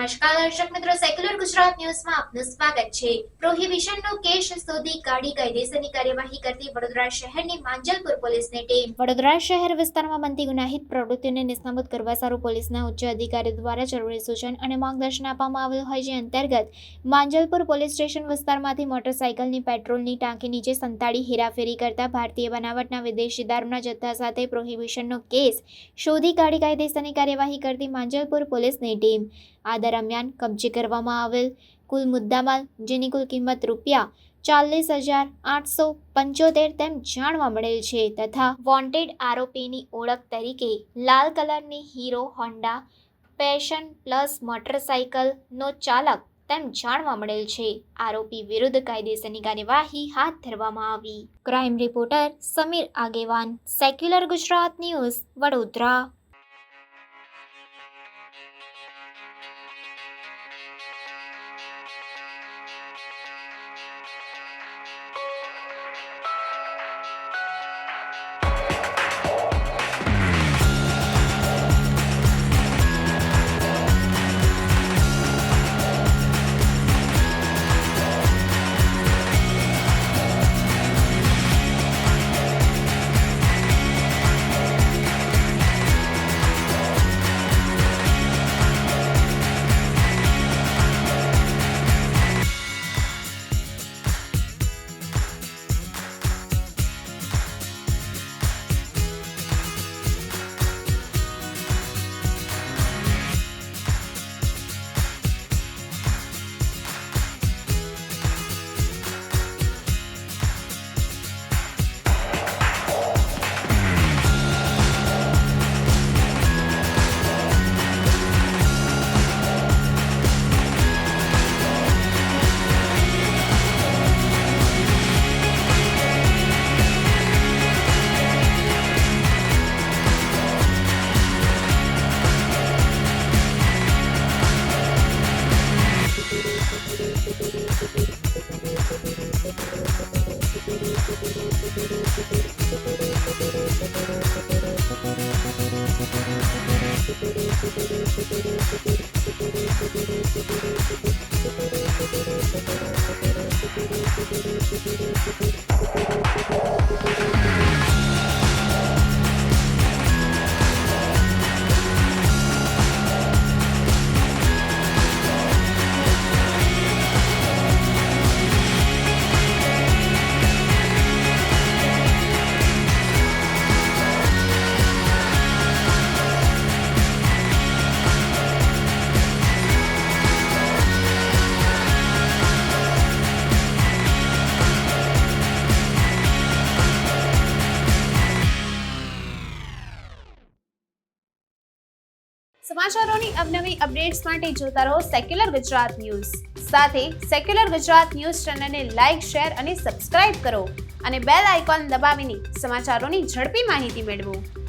નમસ્કાર દર્શક મિત્રો, સેક્યુલર ગુજરાત ન્યૂઝમાં આપનું સ્વાગત છે। પ્રોહિબિશનનો કેસ શોધી કાઢી કાયદેસરની કાર્યવાહી કરતી વડોદરા શહેરની માંજલપુર પોલીસની ટીમ। વડોદરા શહેર વિસ્તારમાં બનતી ગુનાહિત પ્રવૃત્તિઓને નિષ્ણાત કરવા સારું પોલીસના ઉચ્ચ અધિકારીઓ દ્વારા જરૂરી સૂચન અને માર્ગદર્શન આપવામાં આવેલ હોય, જે અંતર્ગત માંજલપુર પોલીસ સ્ટેશન વિસ્તારમાંથી મોટરસાયકલની પેટ્રોલની ટાંકી નીચે સંતાડી હેરાફેરી કરતા ભારતીય બનાવટના વિદેશી દારૂના જથ્થા સાથે પ્રોહિબિશનનો કેસ શોધી કાઢી કાયદેસરની કાર્યવાહી કરતી માંજલપુર પોલીસની ટીમ। આ દરમિયાન કબજે કરવામાં આવેલ કુલ મુદ્દામાલ, જેની કુલ કિંમત ₹40,875 તેમ જાણવા મળેલ છે, તથા વોન્ટેડ આરોપીની ઓળખ તરીકે લાલ કલરની હીરો હોન્ડા પેશન પ્લસ મોટરસાયકલનો ચાલક તેમ જાણવા મળેલ છે। આરોપી વિરુદ્ધ કાયદેસરની કાર્યવાહી હાથ ધરવામાં આવી। ક્રાઇમ રિપોર્ટર સમીર આગેવાન, સેક્યુલર ગુજરાત ન્યૂઝ, વડોદરા। સમાચારોની અવનવી અપડેટ્સ માટે જોતા રહો સેક્યુલર ગુજરાત ન્યૂઝ। સાથે સેક્યુલર ગુજરાત ન્યૂઝ ચેનલને લાઇક, શેર અને સબસ્ક્રાઇબ કરો અને બેલ આઇકોન દબાવીને સમાચારોની ઝડપી માહિતી મેળવો।